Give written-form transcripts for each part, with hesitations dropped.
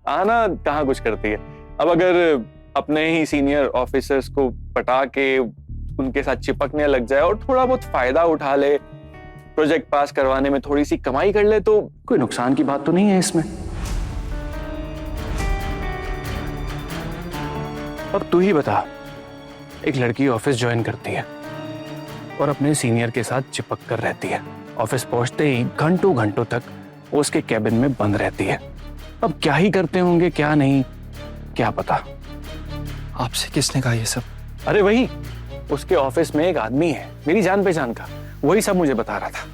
आना कहाँ कुछ करती है। अब अगर अपने ही सीनियर ऑफिसर्स को पटा के उनके साथ चिपकने लग जाए और थोड़ा बहुत फायदा उठा ले, प्रोजेक्ट पास करवाने में थोड़ी सी कमाई कर ले, तो कोई नुकसान की बात तो नहीं है इसमें। अब तू ही बता, एक लड़की ऑफिस ज्वाइन करती है और अपने सीनियर के साथ चिपक कर रहती है। ऑफिस पहुंचते ही घंटों घंटों तक वो उसके कैबिन में बंद रहती है। अब क्या ही करते होंगे क्या नहीं, क्या पता। आपसे किसने कहा ये सब? अरे वही, उसके ऑफिस में एक आदमी है मेरी जान पहचान का, वही सब मुझे बता रहा था।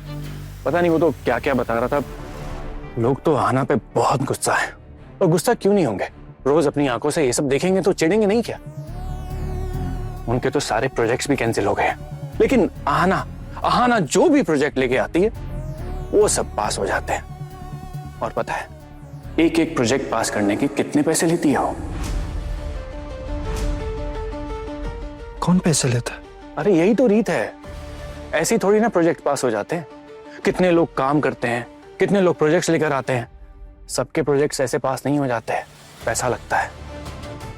पता नहीं वो तो क्या क्या बता रहा था। लोग तो आना पे बहुत गुस्सा है, और गुस्सा क्यों नहीं होंगे, रोज अपनी आंखों से ये सब देखेंगे तो चिढ़ेंगे नहीं क्या। उनके तो सारे प्रोजेक्ट्स भी कैंसिल हो गए हैं, लेकिन आहाना जो भी प्रोजेक्ट लेके आती है वो सब पास हो जाते हैं। और पता है एक एक प्रोजेक्ट पास करने के कितने पैसे लेती है वो? कौन पैसे लेता है? अरे यही तो रीत है, ऐसी थोड़ी ना प्रोजेक्ट पास हो जाते हैं। कितने लोग काम करते हैं, कितने लोग प्रोजेक्ट्स लेकर आते हैं, सबके प्रोजेक्ट्स ऐसे पास नहीं हो जाते हैं, पैसा लगता है।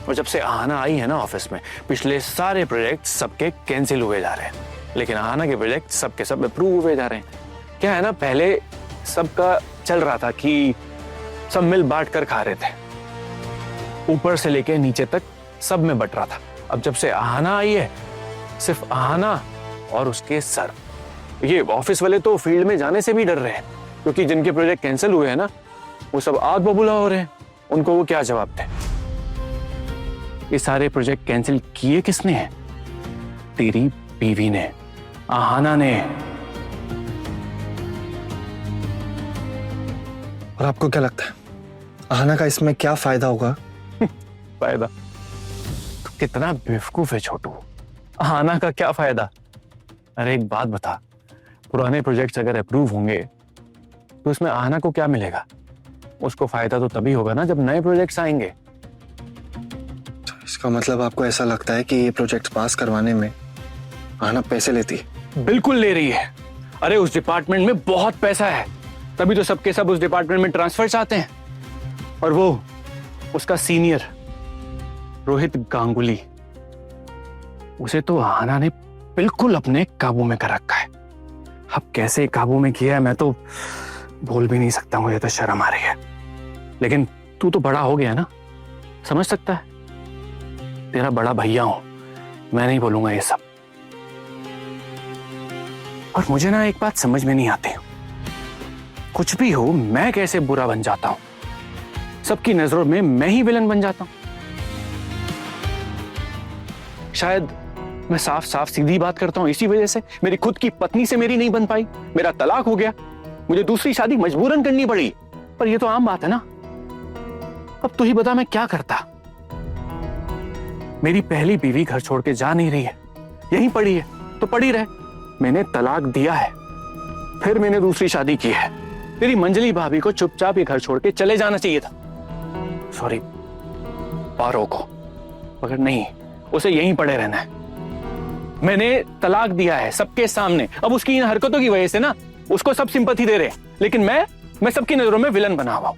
और जब से आहाना आई है ना ऑफिस में, पिछले सारे प्रोजेक्ट सबके कैंसिल हुए जा रहे हैं, लेकिन आहाना के प्रोजेक्ट सबके सब अप्रूव हुए जा रहे हैं। क्या है ना, पहले सबका चल रहा था कि सब मिल बांट कर खा रहे थे, ऊपर से लेके नीचे तक सब में बट रहा था। अब जब से आहाना आई है, सिर्फ आहाना और उसके सर, ये ऑफिस वाले तो फील्ड में जाने से भी डर रहे हैं, क्योंकि जिनके प्रोजेक्ट कैंसिल हुए हैं ना, वो सब आग बबूला हो रहे हैं। उनको वो क्या जवाब दें? ये सारे प्रोजेक्ट कैंसिल किए किसने हैं? तेरी बीवी ने, आहाना ने। और आपको क्या लगता है आहाना का इसमें क्या फायदा होगा? फायदा? तो कितना बेवकूफ है छोटू, आहाना का क्या फायदा? अरे एक बात बता, पुराने प्रोजेक्ट्स अगर अप्रूव होंगे तो उसमें आहाना को क्या मिलेगा? उसको फायदा तो तभी होगा ना जब नए प्रोजेक्ट्स आएंगे। इसका मतलब आपको ऐसा लगता है कि ये प्रोजेक्ट पास करवाने में आहाना पैसे लेती है? बिल्कुल ले रही है। अरे उस डिपार्टमेंट में बहुत पैसा है, तभी तो सबके सब उस डिपार्टमेंट में ट्रांसफर चाहते हैं। और वो उसका सीनियर रोहित गांगुली, उसे तो आहाना ने बिल्कुल अपने काबू में कर रखा है। अब कैसे काबू में किया है मैं तो बोल भी नहीं सकता, मुझे तो शर्म आ रही है। लेकिन तू तो बड़ा हो गया ना, समझ सकता है। तेरा बड़ा भैया हूं मैं, नहीं बोलूंगा ये सब। और मुझे ना एक बात समझ में नहीं आती, कुछ भी हो मैं कैसे बुरा बन जाता हूं, सबकी नजरों में मैं ही विलन बन जाता हूं। शायद मैं साफ साफ सीधी बात करता हूं, इसी वजह से मेरी खुद की पत्नी से मेरी नहीं बन पाई, मेरा तलाक हो गया, मुझे दूसरी शादी मजबूरन करनी पड़ी। पर ये तो आम बात है ना। अब तू ही बता मैं क्या करता। मेरी पहली बीवी घर छोड़ के जा नहीं रही है, यहीं पड़ी है तो पड़ी रहे। मैंने तलाक दिया है, फिर मैंने दूसरी शादी की है। तेरी मंजली भाभी को चुपचाप ये घर छोड़ के चले जाना चाहिए था, सॉरी पारो को, मगर नहीं, उसे यहीं पड़े रहना है। मैंने तलाक दिया है सबके सामने। अब उसकी इन हरकतों की वजह से ना उसको सब सिंपैथी दे रहे हैं, लेकिन मैं सबकी नजरों में विलन बना हुआ हूं।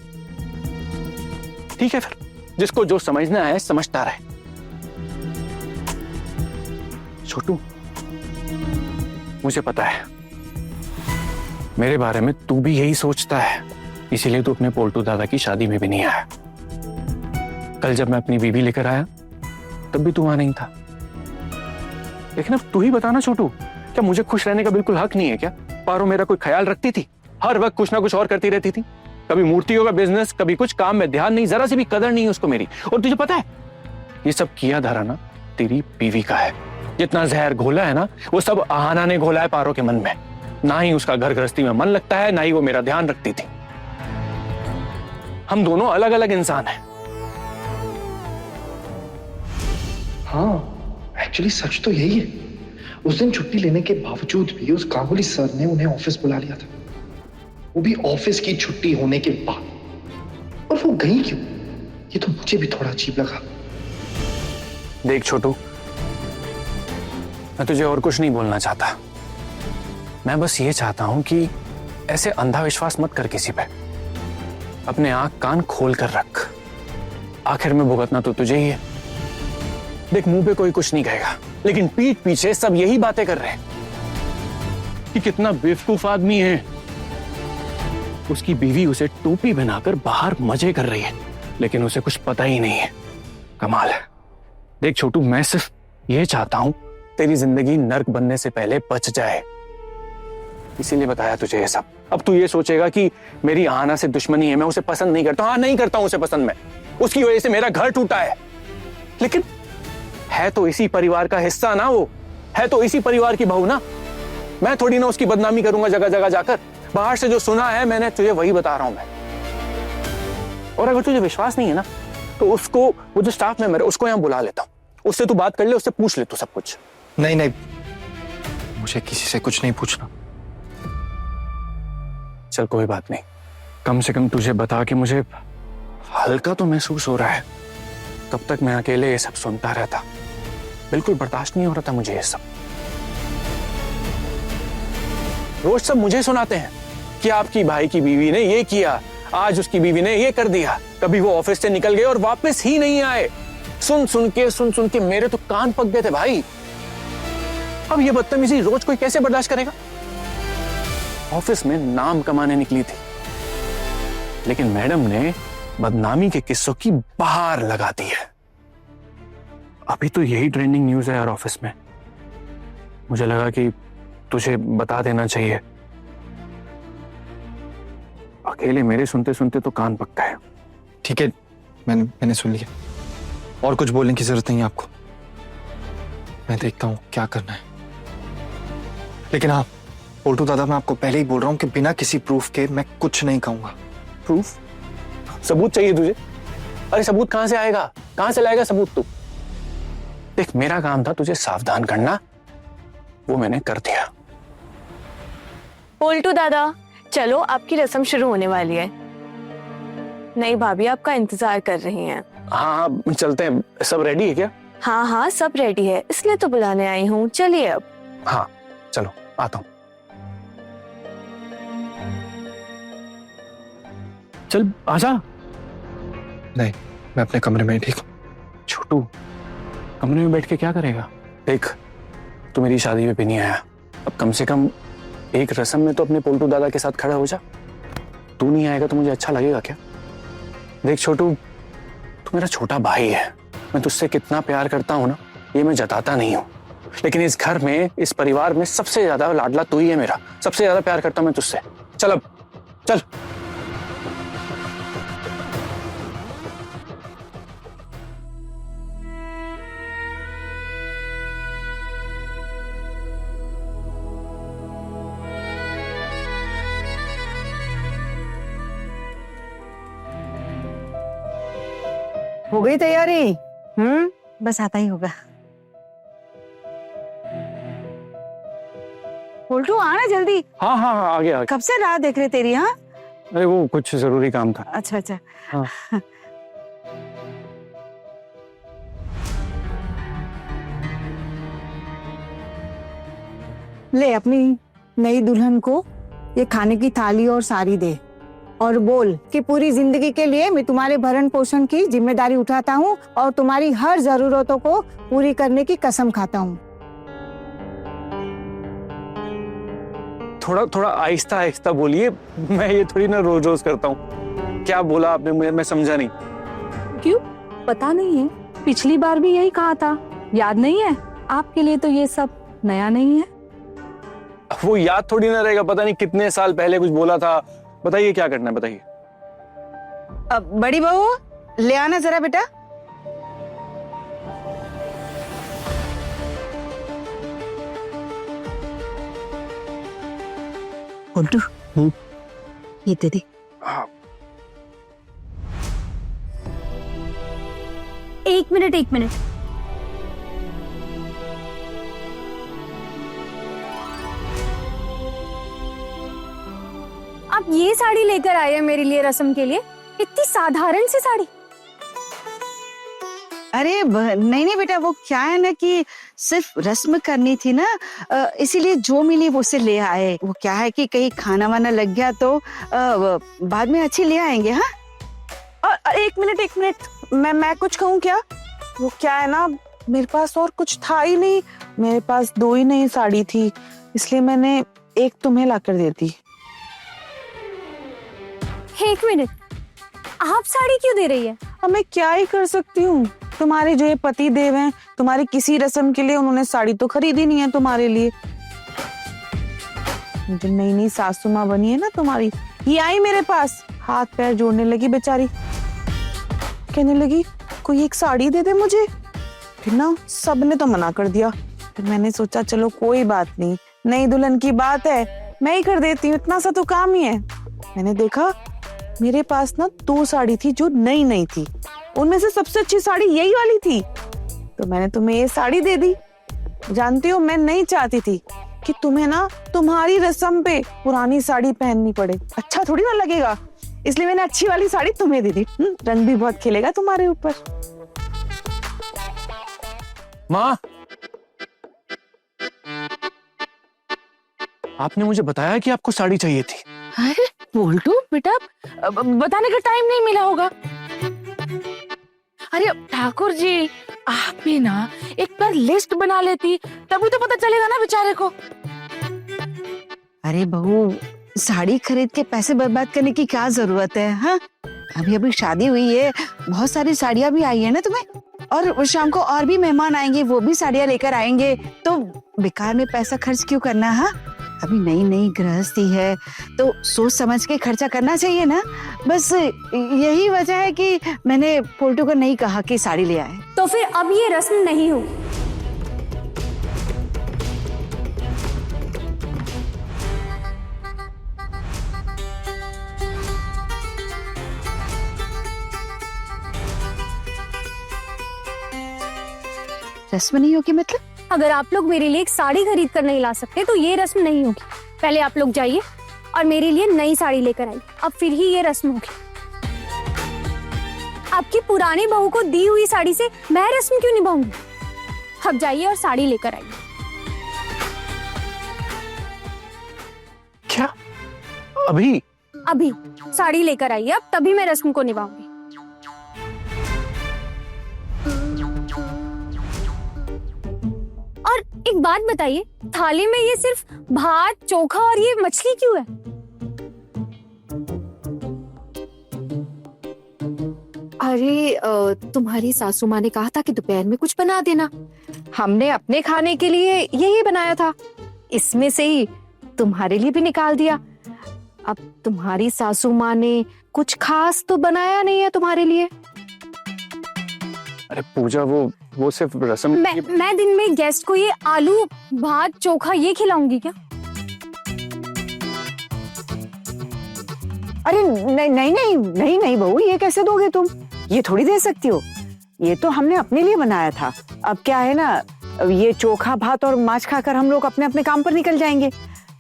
ठीक है, फिर जिसको जो समझना है समझता रहे। छोटू, मुझे पता है मेरे बारे में तू भी यही सोचता है, इसीलिए तू अपने पोल्टू दादा की शादी में भी नहीं आया। कल जब मैं अपनी बीवी लेकर आया तब भी तू वहां नहीं था। लेकिन अब तू ही बताना छोटू, क्या मुझे खुश रहने का बिल्कुल हक नहीं है क्या? पारो मेरा कोई ख्याल रखती थी? हर वक्त कुछ ना कुछ और करती रहती थी, कभी मूर्तियों का बिजनेस, कभी कुछ काम में ध्यान नहीं, जरा सी भी कदर नहीं उसको मेरी। और तुझे पता है ये सब किया धरा ना तेरी बीवी का है। जितना जहर घोला है ना वो सब आहाना ने घोला है पारो के मन में। ना ही उसका घर गृहस्थी में मन लगता है, ना ही वो मेरा ध्यान रखती थी। हम दोनों अलग अलग इंसान हैं। हाँ, एक्चुअली सच तो यही है। उस दिन छुट्टी लेने के बावजूद भी उस गांगुली सर ने उन्हें ऑफिस बुला लिया था, वो भी ऑफिस की छुट्टी होने के बाद। और वो गई क्यों, ये तो मुझे भी थोड़ा अजीब लगा। देख छोटू, मैं तुझे और कुछ नहीं बोलना चाहता, मैं बस ये चाहता हूं कि ऐसे अंधा विश्वास मत कर किसी पे। अपने आंख कान खोल कर रख, आखिर में भुगतना तो तुझे ही है। देख, मुंह पे कोई कुछ नहीं कहेगा, लेकिन पीठ पीछे सब यही बातें कर रहे हैं कि कितना बेवकूफ आदमी है। उसकी बीवी उसे टोपी बनाकर बाहर मजे कर रही है, लेकिन उसे कुछ पता ही नहीं है। कमाल है। देख छोटू, मैं सिर्फ ये चाहता हूं तेरी जिंदगी नर्क बनने से पहले बच जाए, इसीलिए बताया तुझे ये सब। अब तू ये सोचेगा कि मेरी आना से दुश्मनी है, मैं उसे पसंद नहीं करता। हाँ, नहीं करता हूं उसे पसंद मैं, उसकी वजह से मेरा घर टूटा है, लेकिन है तो इसी परिवार का हिस्सा ना, वो है तो इसी परिवार की बहू ना। मैं थोड़ी ना उसकी बदनामी करूंगा जगह जगह जाकर। बाहर से जो सुना है मैंने तुझे वही बता रहा हूं मैं। और अगर तुझे विश्वास नहीं है ना, तो उसको, वो जो स्टाफ मेंबर है उसको यहां बुला लेता हूं, उससे तू बात कर ले, उससे पूछ ले तू सब कुछ। नहीं नहीं, मुझे किसी से कुछ नहीं पूछना। चल कोई बात नहीं, कम से कम तुझे बता के मुझे हल्का तो महसूस हो रहा है। तब तक मैं अकेले ये सब सुनता रहता, बिल्कुल बर्दाश्त नहीं हो रहा था मुझे ये सब। रोज सब मुझे सुनाते हैं कि आपकी भाई की बीवी ने ये किया, आज उसकी बीवी ने ये कर दिया, कभी वो ऑफिस से निकल गए और वापस ही नहीं आए। सुन सुन के मेरे तो कान पक गए थे भाई। अब ये बदतमीजी रोज कोई कैसे बर्दाश्त करेगा। ऑफिस में नाम कमाने निकली थी, लेकिन मैडम ने बदनामी के किस्सों की बहार लगा दी है। अभी तो यही ट्रेंडिंग न्यूज़ है यार ऑफिस में। मुझे लगा कि तुझे बता देना चाहिए। अकेले मेरे सुनते सुनते तो कान पक्का है। ठीक है, मैंने सुन लिया, और कुछ बोलने की जरूरत नहीं है आपको। मैं देखता हूं क्या करना है। लेकिन हाँ पोल्टू दादा, मैं आपको पहले ही बोल रहा हूं कि बिना किसी प्रूफ के मैं कुछ नहीं कहूंगा। प्रूफ? सबूत चाहिए तुझे? अरे सबूत कहां से आएगा, कहां से लाएगा सबूत तू? देख, मेरा काम था तुझे सावधान करना, वो मैंने कर दिया। पोल्टू दादा, चलो आपकी रस्म शुरू होने वाली है। नहीं भाभी, आपका इंतजार कर रही हैं। हाँ हाँ चलते हैं। सब रेडी है क्या? हाँ हाँ सब रेडी है, इसलिए तो बुलाने आई हूँ। चलिए अब। हाँ चलो, आता हूँ। चल आजा। नहीं, मैं अपने कमरे में ही ठीक हूँ। छोटू, कमरे में बैठ के क्या करेगा? देख, तू मेरी शादी में भी नहीं आया, अब कम से कम एक रस्म में तो अपने पोल्टू दादा के साथ खड़ा हो जा। तू नहीं आएगा तो मुझे अच्छा लगेगा क्या? देख छोटू, तू मेरा छोटा भाई है, मैं तुझसे कितना प्यार करता हूं ना, ये मैं जताता नहीं हूं, लेकिन इस घर में, इस परिवार में सबसे ज्यादा लाडला तू ही है मेरा। सबसे ज्यादा प्यार करता हूं मैं तुझसे। चल अब, चल। हो गई तैयारी? बस आता ही होगा। पोल्टू आना जल्दी। हाँ हाँ हाँ, आ गया। कब से राह देख रहे तेरी। हाँ, अरे वो कुछ जरूरी काम था। अच्छा अच्छा। हाँ। ले अपनी नई दुल्हन को ये खाने की थाली और साड़ी दे, और बोल कि पूरी जिंदगी के लिए मैं तुम्हारे भरण पोषण की जिम्मेदारी उठाता हूँ और तुम्हारी हर जरूरतों को पूरी करने की कसम खाता हूँ। थोड़ा थोड़ा आहिस्ता आहिस्ता बोलिए, मैं ये थोड़ी ना रोज रोज करता हूँ। क्या बोला आपने मुझे, मैं समझा नहीं। क्यों, पता नहीं है? पिछली बार भी यही कहा था, याद नहीं है? आपके लिए तो ये सब नया नहीं है। वो याद थोड़ी ना रहेगा, पता नहीं कितने साल पहले कुछ बोला था। बताइए क्या करना है, बताइए। अब बड़ी बहू ले आना जरा बेटा। पोल्टू, ये दे दे। हाँ। एक मिनट। आप ये साड़ी लेकर आए हैं मेरे लिए रस्म के लिए? इतनी साधारण सी साड़ी। अरे नहीं बेटा, वो क्या है ना कि सिर्फ रस्म करनी थी ना, इसीलिए जो मिली वो से ले आए। वो क्या है कि कहीं खाना वाना लग गया तो बाद में अच्छी ले आएंगे। हाँ एक मिनट, मैं कुछ कहूँ क्या? वो क्या है ना, मेरे पास और कुछ था ही नहीं, मेरे पास 2 ही नई साड़ी थी, इसलिए मैंने एक तुम्हें लाकर दे दी। एक मिनट, आप साड़ी क्यों दे रही है? अब मैं क्या ही कर सकती हूँ, तुम्हारे जो ये पति देव हैं, तुम्हारी किसी रस्म के लिए उन्होंने साड़ी तो खरीदी नहीं है तुम्हारे लिए। जो नई नई सासू माँ बनी है ना तुम्हारी, ये आई मेरे पास, हाथ पैर जोड़ने लगी बेचारी, कहने लगी कोई एक साड़ी दे दे मुझे। फिर ना सबने तो मना कर दिया, फिर मैंने सोचा चलो कोई बात नहीं, नई दुल्हन की बात है, मैं ही कर देती हूँ, इतना सा तो काम ही है। मैंने देखा मेरे पास ना 2 साड़ी थी जो नई नई थी, उनमें से सबसे अच्छी साड़ी यही वाली थी, तो मैंने तुम्हें ये साड़ी दे दी। जानती हो मैं नहीं चाहती थी कि तुम्हें ना तुम्हारी रस्म पे पुरानी साड़ी पहननी पड़े, अच्छा थोड़ी ना लगेगा, इसलिए मैंने अच्छी वाली साड़ी तुम्हें दे दी। रंग भी बहुत खिलेगा तुम्हारे ऊपर। माँ, आपने मुझे बताया कि आपको साड़ी चाहिए थी। अरे बोल्टू बेटा, बताने का टाइम नहीं मिला होगा। अरे ठाकुर जी, आप भी ना एक बार लिस्ट बना लेती, तभी तो पता चलेगा ना बेचारे को। अरे बहू, साड़ी खरीद के पैसे बर्बाद करने की क्या जरूरत है? हाँ, अभी अभी शादी हुई है, बहुत सारी साड़ियाँ भी आई है ना तुम्हें, और शाम को और भी मेहमान आएंगे, वो भी साड़ियाँ लेकर आएंगे, तो बेकार में पैसा खर्च क्यों करना? हाँ, अभी नई नई गृहस्थी है तो सोच समझ के खर्चा करना चाहिए ना। बस यही वजह है कि मैंने पोल्टू को नहीं कहा कि साड़ी ले आए। तो फिर अब ये रस्म नहीं होगी। रस्म नहीं होगी मतलब? अगर आप लोग मेरे लिए एक साड़ी खरीद कर नहीं ला सकते तो ये रस्म नहीं होगी। पहले आप लोग जाइए और मेरे लिए नई साड़ी लेकर आइए, अब फिर ही ये रस्म होगी। आपकी पुरानी बहू को दी हुई साड़ी से मैं रस्म क्यों निभाऊंगी? अब जाइए और साड़ी लेकर आइए। क्या? अभी? अभी साड़ी लेकर आइए, अब तभी मैं रस्म को निभाऊंगी। और एक बात बताइए, थाली में ये सिर्फ भात, चोखा और ये मछली क्यों है? अरे तुम्हारी सासू माँ ने कहा था कि दोपहर में कुछ बना देना, हमने अपने खाने के लिए यही बनाया था, इसमें से ही तुम्हारे लिए भी निकाल दिया। अब तुम्हारी सासू माँ ने कुछ खास तो बनाया नहीं है तुम्हारे लिए। अरे पूजा, वो सिर्फ रस्म। मैं दिन में गेस्ट को ये आलू भात चोखा ये खिलाऊंगी क्या? अरे नहीं नहीं नहीं नहीं नहीं बहू, ये कैसे दोगे तुम? ये थोड़ी दे सकती हो, ये तो हमने अपने लिए बनाया था। अब क्या है ना, ये चोखा भात और माछ खाकर हम लोग अपने अपने काम पर निकल जाएंगे,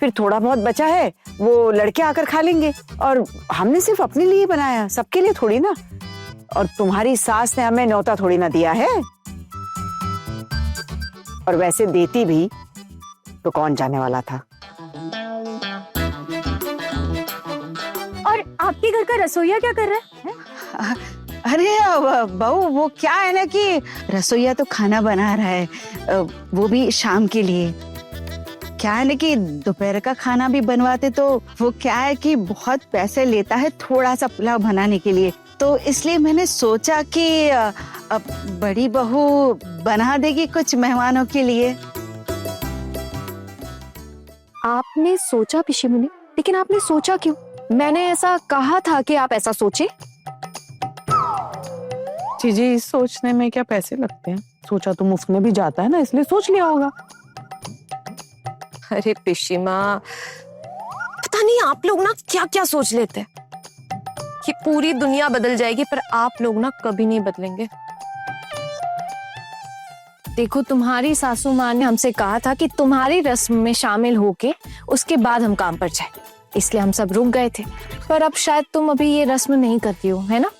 फिर थोड़ा बहुत बचा है वो लड़के आकर खा लेंगे, और हमने सिर्फ अपने लिए बनाया, सबके लिए थोड़ी ना। और तुम्हारी सास ने हमें न्योता थोड़ी ना दिया है, और वैसे देती भी तो कौन जाने वाला था। और आपके घर का रसोइया क्या कर रहा है? अरे बहू, वो क्या है ना कि रसोइया तो खाना बना रहा है, वो भी शाम के लिए। क्या है ना कि दोपहर का खाना भी बनवाते तो वो क्या है कि बहुत पैसे लेता है थोड़ा सा पुलाव बनाने के लिए, तो इसलिए मैंने सोचा कि बड़ी बहू बना देगी कुछ मेहमानों के लिए। आपने सोचा पिशी मुनि, लेकिन आपने सोचा क्यों? मैंने ऐसा कहा था कि आप ऐसा सोचे। जी, सोचने में क्या पैसे लगते हैं, सोचा तो मुफ्त में भी जाता है ना, इसलिए सोच लिया होगा। अरे पिशी माँ, पता नहीं आप लोग ना क्या क्या सोच लेते हैं कि पूरी दुनिया बदल जाएगी, पर आप लोग ना कभी नहीं बदलेंगे। देखो, तुम्हारी सासू माँ ने हमसे कहा था कि तुम्हारी रस्म में शामिल होके उसके बाद हम काम पर जाए, इसलिए हम सब रुक गए थे। पर अब शायद तुम अभी ये रस्म नहीं करती हो, है ना?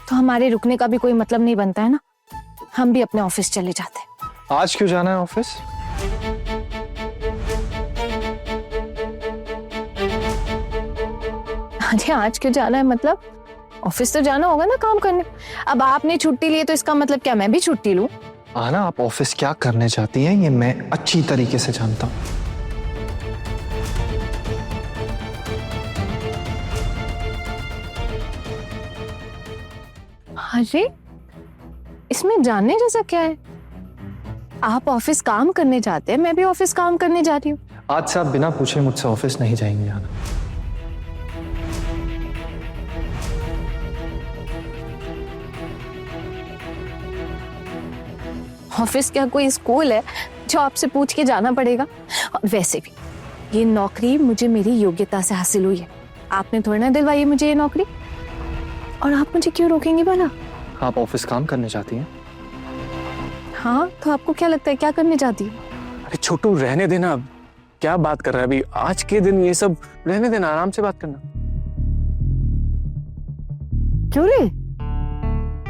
तो हमारे रुकने का भी कोई मतलब नहीं बनता है ना, हम भी अपने ऑफिस चले जाते। आज क्यों जाना है ऑफिस? अरे आज क्यों जाना है मतलब, ऑफिस तो जाना होगा ना काम करने। अब आपने छुट्टी ली है तो इसका मतलब क्या मैं भी छुट्टी लूं? आना, आप ऑफिस क्या करने चाहती हैं ये मैं अच्छी तरीके से जानता हूँ। अरे इसमें जानने जैसा क्या है? आप ऑफिस काम करने जाते हैं, मैं भी ऑफिस काम करने जा रही हूँ। आज से आप बिना पूछे मुझसे ऑफिस नहीं जाएंगे आना। ऑफिस क्या कोई स्कूल है जो आपसे पूछ के जाना पड़ेगा? और वैसे भी ये नौकरी मुझे मेरी योग्यता से हासिल हुई है, आपने थोड़ी ना दिलवाई है मुझे ये नौकरी। और आप मुझे क्यों रोकेंगे भला? आप ऑफिस काम करने चाहती हैं? हाँ, तो आपको क्या लगता है क्या करने जाती हूँ? अरे छोटू रहने देना, अब क्या बात कर रहा है अभी, आज के दिन ये सब रहने देना, आराम से बात करना। क्यों रे,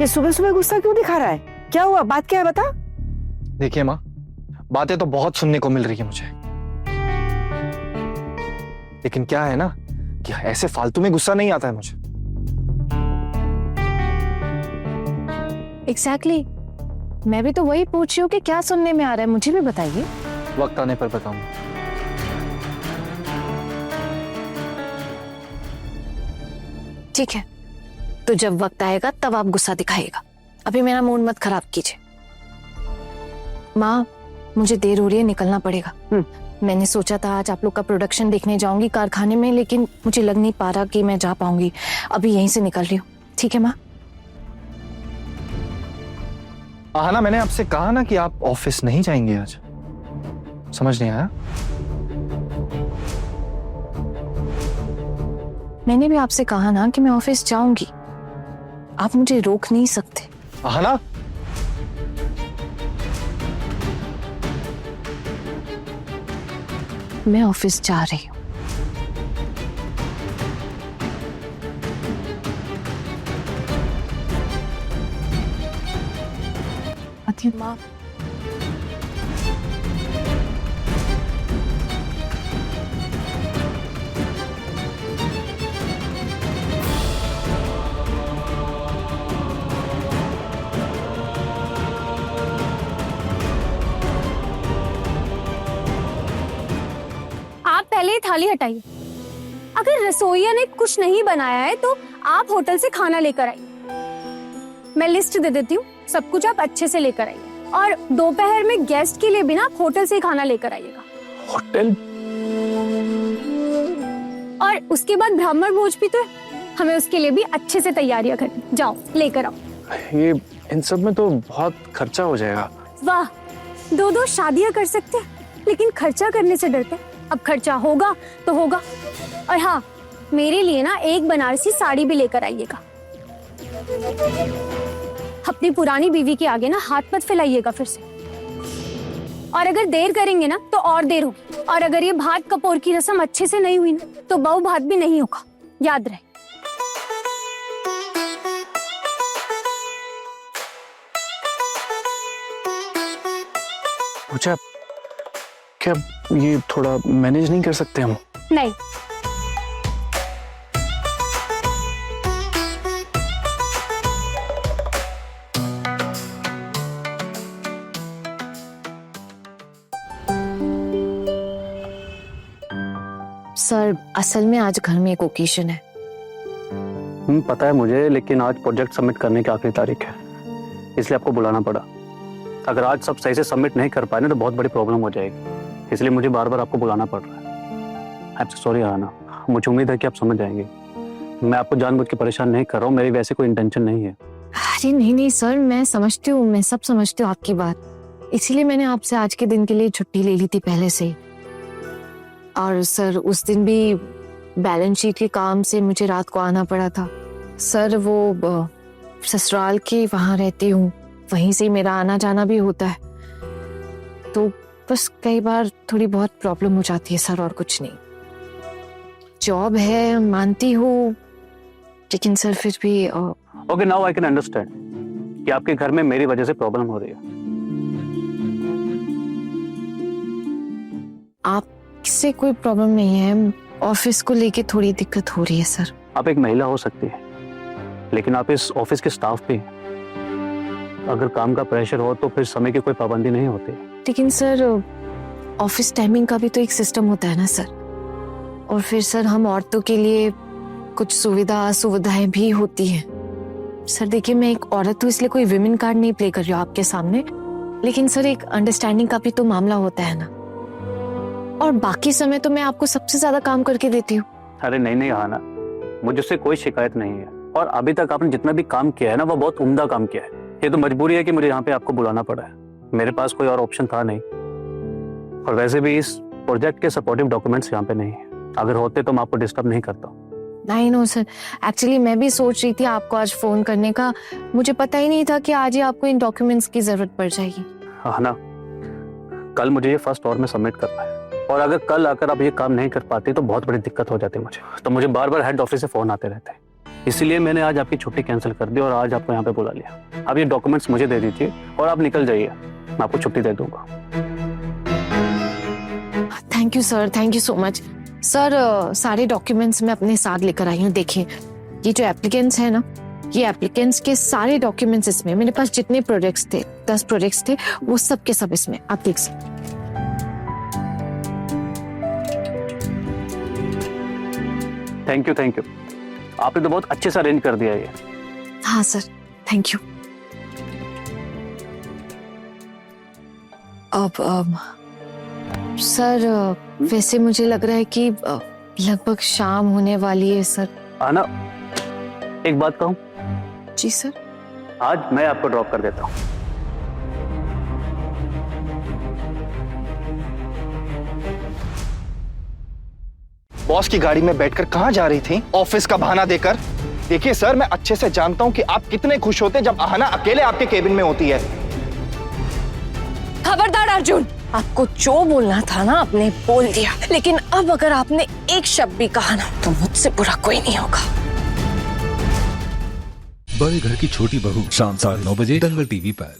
ये सुबह सुबह गुस्सा क्यों दिखा रहा है? क्या हुआ, बात क्या है बता। देखिए माँ, बातें तो बहुत सुनने को मिल रही है मुझे, लेकिन क्या है ना कि ऐसे फालतू में गुस्सा नहीं आता है मुझे। एग्जैक्टली, मैं भी तो वही पूछ रही हूँ कि क्या सुनने में आ रहा है, मुझे भी बताइए। वक्त आने पर बताऊंगा। ठीक है, तो जब वक्त आएगा तब आप गुस्सा दिखाइएगा, अभी मेरा मूड मत खराब कीजिए। माँ, मुझे देर हो रही है, निकलना पड़ेगा। मैंने सोचा था आज आप लोग का प्रोडक्शन देखने जाऊंगी कारखाने में, लेकिन मुझे लग नहीं पा रहा कि मैं जा पाऊंगी, अभी यहीं से निकल रही हूँ। ठीक है माँ? आना, मैंने आपसे कहा ना कि आप ऑफिस नहीं जाएंगे आज, समझ नहीं आया? मैंने भी आपसे कहा ना कि मैं ऑफिस जाऊंगी, आप मुझे रोक नहीं सकते। आना, मैं ऑफिस जा रही हूँ। आती हूँ माँ। आप पहले ये थाली हटाइए। अगर रसोइया ने कुछ नहीं बनाया है तो आप होटल से खाना लेकर आइए। मैं लिस्ट दे देती हूँ, सब कुछ आप अच्छे से लेकर आइए। और दोपहर में गेस्ट के लिए भी ना आप होटल से ही खाना लेकर आइएगा। होटल? और उसके बाद ब्राह्मण भोज भी तो है, हमें उसके लिए भी अच्छे से तैयारियां करनी। जाओ लेकर आओ। ये इन सब में तो बहुत खर्चा हो जाएगा। वाह, दो शादियां कर सकते हैं लेकिन खर्चा करने से डरते हैं। अब खर्चा होगा तो होगा। और हाँ, मेरे लिए ना एक बनारसी साड़ी भी लेकर आइएगा। अपनी पुरानी बीवी के आगे ना हाथ मत फैलाइएगा फिर से। और अगर देर करेंगे ना तो और देर होगी। और अगर ये भात कपोर की रस्म अच्छे से नहीं हुई ना तो बहू भात भी नहीं होगा, याद रहे। पूछा, क्या ये थोड़ा मैनेज नहीं कर सकते हम? नहीं, सर, असल में आज घर में एक ओकेजन है। पता है मुझे, लेकिन आज प्रोजेक्ट सबमिट करने की आखिरी तारीख है, इसलिए आपको बुलाना पड़ा। अगर आज सब सही से सबमिट नहीं कर पाए ना तो बहुत बड़ी प्रॉब्लम हो जाएगी, इसलिए मुझे बार बार आपको बुलाना पड़ रहा है। आई एम सॉरी आना, मुझे उम्मीद है कि आप समझ जाएंगे। मैं आपको जानबूझ के परेशान नहीं कर रहा हूँ, मेरी वैसे कोई इंटेंशन नहीं है। अरे नहीं सर, मैं समझती हूँ, मैं सब समझती हूँ आपकी बात। इसीलिए मैंने आपसे आज के दिन के लिए छुट्टी ले ली थी पहले से। और सर, उस दिन भी बैलेंस शीट के काम से मुझे रात को आना पड़ा था। सर, वो ससुराल के वहाँ रहती हूँ, वहीं से मेरा आना जाना भी होता है, तो बस कई बार थोड़ी बहुत प्रॉब्लम हो जाती है सर, और कुछ नहीं। जॉब है, मानती हूँ, लेकिन सर फिर भी okay, now I can understand कि आपके घर में मेरी वजह से प्रॉब्लम हो रही है। आपसे कोई प्रॉब्लम नहीं है, ऑफिस को लेके थोड़ी दिक्कत हो रही है सर। आप एक महिला हो सकती है, लेकिन आप इस ऑफिस के स्टाफ भी हैं। अगर काम का प्रेशर हो तो फिर समय की कोई पाबंदी नहीं होती। लेकिन सर ऑफिस टाइमिंग का भी तो एक सिस्टम होता है ना सर। और फिर सर हम औरतों के लिए कुछ सुविधाएं भी होती हैं। सर देखिए, मैं एक औरत हूँ इसलिए कोई विमेन कार्ड नहीं प्ले कर रही हूँ आपके सामने, लेकिन सर एक अंडरस्टैंडिंग का भी तो मामला होता है ना। और बाकी समय तो मैं आपको सबसे ज्यादा काम करके देती हूँ। अरे नहीं आना, मुझसे कोई शिकायत नहीं है। और अभी तक आपने जितना भी काम किया है ना, वो बहुत उम्दा काम किया है। ये तो मजबूरी है कि मुझे यहाँ पे आपको बुलाना पड़ा है, मेरे पास कोई और ऑप्शन था नहीं। और वैसे भी इस प्रोजेक्ट के सपोर्टिव डॉक्यूमेंट्स यहाँ पे नहीं है, अगर होते तो मैं आपको डिस्टर्ब नहीं करता। नहीं नो सर, एक्चुअली मैं भी सोच रही थी आपको आज फोन करने का, मुझे पता ही नहीं था कि आज ही आपको इन डॉक्यूमेंट्स की जरूरत पड़ जाएगी। हाँ ना, कल मुझे ये फर्स्ट आवर में सबमिट करना है, और अगर कल आकर आप ये काम नहीं कर पाते तो बहुत बड़ी दिक्कत हो जाती मुझे। तो मुझे बार बार हेड ऑफिस से फोन आते रहते हैं, इसीलिए मैंने आज आपकी छुट्टी कैंसिल कर दी और आज आपको यहाँ पे बुला लिया। अब ये डॉक्यूमेंट्स मुझे दे दीजिए और आप निकल जाइए, मैं आपको छुट्टी दे दूंगा। Thank you sir, thank you so much sir. सारे डॉक्यूमेंट्स मैं अपने साथ लेकर आई हूँ। देखिए ये जो एप्लीकेंट्स है ना, ये एप्लीकेंट्स के सारे डॉक्यूमेंट्स इसमें, मेरे पास जितने प्रोजेक्ट्स थे 10 प्रोजेक्ट्स थे, वो सब के सब इसमें आप देख सकते। थैंक यू, आपने तो बहुत अच्छे से अरेंज कर दिया ये। हाँ सर, थैंक यू। अब सर वैसे मुझे लग रहा है कि लगभग शाम होने वाली है सर। आना, एक बात कहूं? जी सर। आज मैं आपको ड्रॉप कर देता हूं। बॉस की गाड़ी में बैठकर कहां जा रही थी? ऑफिस का बहाना देकर। देखिए सर, मैं अच्छे से जानता हूं कि आप कितने खुश होते जब आहना अकेले आपके केबिन में होती है। खबरदार अर्जुन, आपको जो बोलना था ना आपने बोल दिया, लेकिन अब अगर आपने एक शब्द भी कहा ना तो मुझसे बुरा कोई नहीं होगा। बड़े घर की छोटी बहू शाम 9:30 दंगल टीवी पर।